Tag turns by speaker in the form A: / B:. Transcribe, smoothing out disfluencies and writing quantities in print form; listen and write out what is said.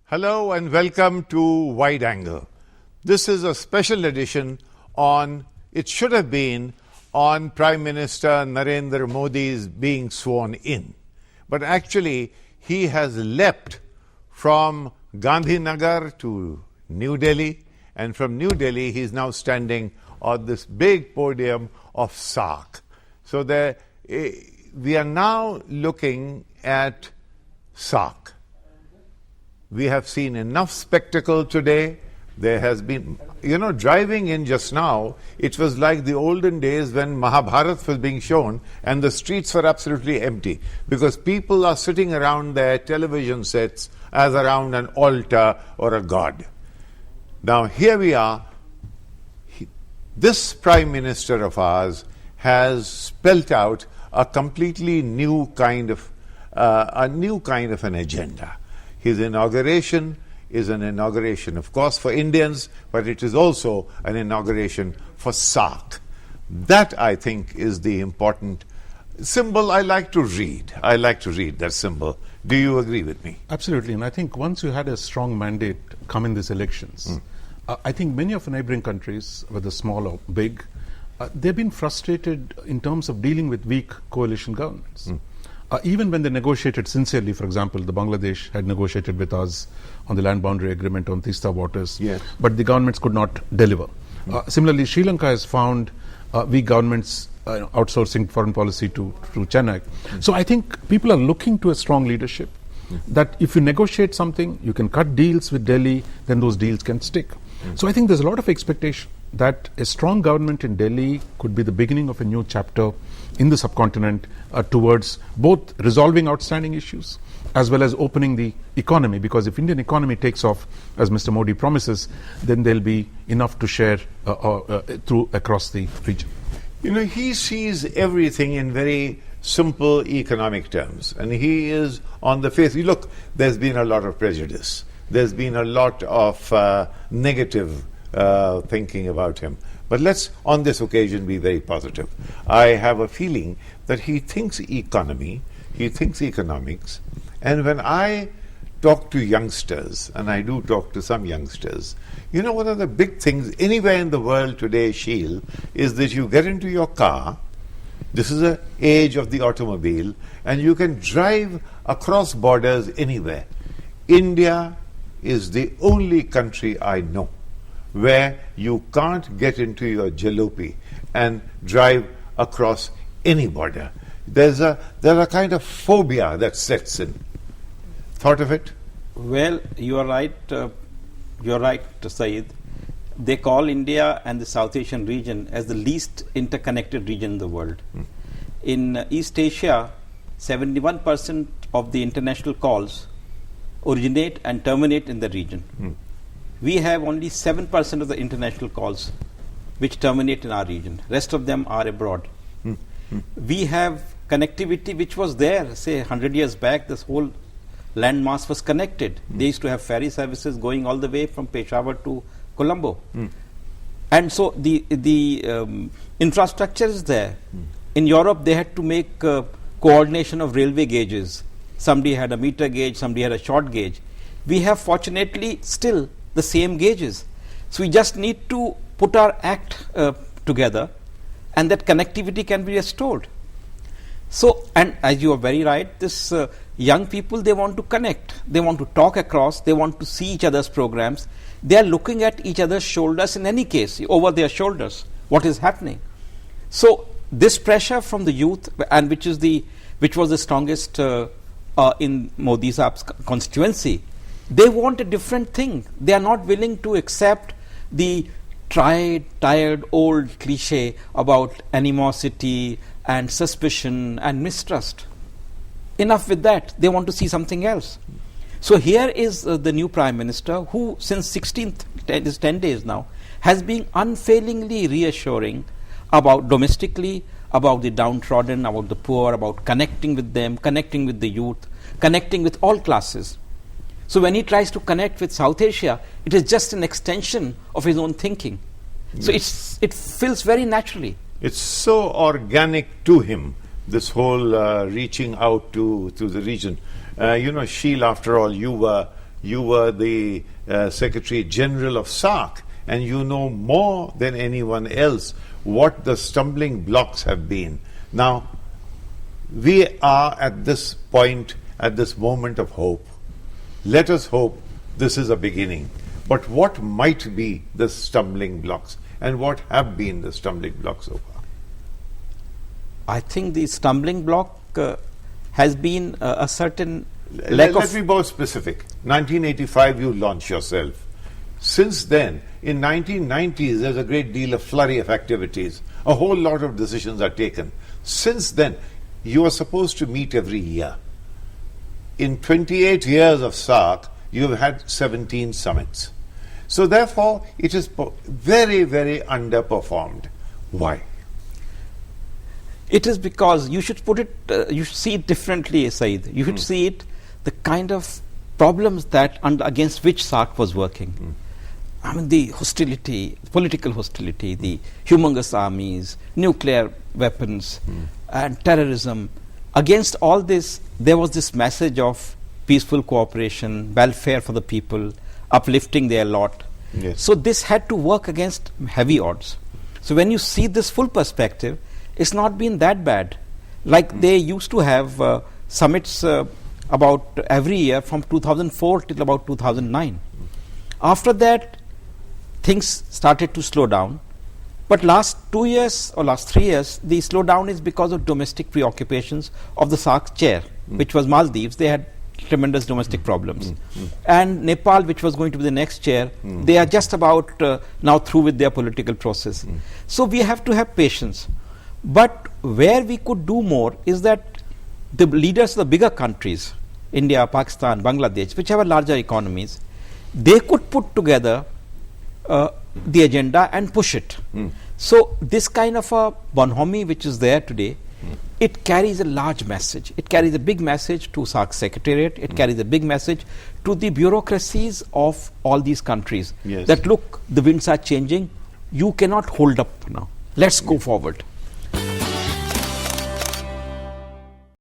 A: Hello and welcome to Wide Angle. This is a special edition on, it should have been, on Prime Minister Narendra Modi's being sworn in. But actually, he has leapt from Gandhinagar to New Delhi, and from New Delhi, he is now standing on this big podium of SAARC. So we are now looking at SAARC. We have seen enough spectacle today. There has been, driving in just now, it was like the olden days when Mahabharata was being shown and the streets were absolutely empty because people are sitting around their television sets as around an altar or a god. Now here we are. This Prime Minister of ours has spelt out a completely new kind of an agenda. His inauguration is an inauguration, of course, for Indians, but it is also an inauguration for SAARC. That, I think, is the important symbol I like to read. I like to read that symbol. Do you agree with me?
B: Absolutely. And I think once you had a strong mandate come in these elections, I think many of the neighboring countries, whether small or big, they've been frustrated in terms of dealing with weak coalition governments. Even when they negotiated sincerely, for example, the Bangladesh had negotiated with us on the land boundary agreement on Teesta waters,
A: yes,
B: but the governments could not deliver. Similarly, Sri Lanka has found weak governments outsourcing foreign policy to Chennai. So I think people are looking to a strong leadership that if you negotiate something, you can cut deals with Delhi, then those deals can stick. So I think there's a lot of expectation that a strong government in Delhi could be the beginning of a new chapter in the subcontinent towards both resolving outstanding issues as well as opening the economy, because if Indian economy takes off, as Mr. Modi promises, then there'll be enough to share through across the region.
A: He sees everything in very simple economic terms, and he is on the face. Look, there's been a lot of prejudice. There's been a lot of negative thinking about him. But let's, on this occasion, be very positive. I have a feeling that he thinks economy, he thinks economics, and when I talk to youngsters, and I do talk to some youngsters, one of the big things anywhere in the world today, Sheel, is that you get into your car, this is the age of the automobile, and you can drive across borders anywhere. India is the only country I know where you can't get into your jalopy and drive across any border. There's a kind of phobia that sets in. Thought of it?
C: Well, you are right. You're right, Saeed. They call India and the South Asian region as the least interconnected region in the world. In East Asia, 71% of the international calls originate and terminate in the region. We have only 7% of the international calls which terminate in our region. Rest of them are abroad. We have connectivity which was there, say 100 years back. This whole landmass was connected. They used to have ferry services going all the way from Peshawar to Colombo. And so the infrastructure is there. In Europe, they had to make coordination of railway gauges. Somebody had a meter gauge, somebody had a short gauge. We have fortunately still the same gauges. So we just need to put our act together, and that connectivity can be restored. So, and as you are very right, this young people, they want to connect. They want to talk across. They want to see each other's programs. They are looking at each other's shoulders in any case, over their shoulders, what is happening. So this pressure from the youth, and which was the strongest in Modi's constituency, they want a different thing. They are not willing to accept the tried, tired, old cliche about animosity and suspicion and mistrust. Enough with that. They want to see something else. So here is the new Prime Minister who, since 10 days now, has been unfailingly reassuring about domestically, about the downtrodden, about the poor, about connecting with them, connecting with the youth, connecting with all classes. So when he tries to connect with South Asia, it is just an extension of his own thinking. So it feels very naturally.
A: It's so organic to him, this whole reaching out to the region. Sheel, after all, you were you were the Secretary General of SAARC, and you know more than anyone else what the stumbling blocks have been. Now, we are at this point, at this moment of hope. Let us hope this is a beginning. But what might be the stumbling blocks, and what have been the stumbling blocks so far?
C: I think the stumbling block has been a certain lack of...
A: Let me be more specific. 1985, you launched yourself. Since then, in 1990s, there's a great deal of flurry of activities. A whole lot of decisions are taken. Since then, you are supposed to meet every year. In 28 years of SAARC, you have had 17 summits. So therefore, it is very, very underperformed. Why?
C: It is because you should put it, you should see it differently, Saeed. You should see it, the kind of problems that against which SAARC was working. I mean, the hostility, political hostility, the humongous armies, nuclear weapons, and terrorism. Against all this, there was this message of peaceful cooperation, welfare for the people, uplifting their lot.
A: Yes.
C: So this had to work against heavy odds. So when you see this full perspective, it's not been that bad. Like they used to have summits about every year from 2004 till about 2009. After that, things started to slow down. But last 2 years or last 3 years, the slowdown is because of domestic preoccupations of the SAARC chair, which was Maldives. They had tremendous domestic problems. And Nepal, which was going to be the next chair, they are just about now through with their political process. So we have to have patience. But where we could do more is that the leaders of the bigger countries, India, Pakistan, Bangladesh, which have larger economies, they could put together the agenda and push it. So this kind of a bonhomie which is there today, it carries a large message. It carries a big message to SAARC Secretariat. It carries a big message to the bureaucracies of all these countries.
A: Yes.
C: That look, the winds are changing. You cannot hold up now. Let's go forward.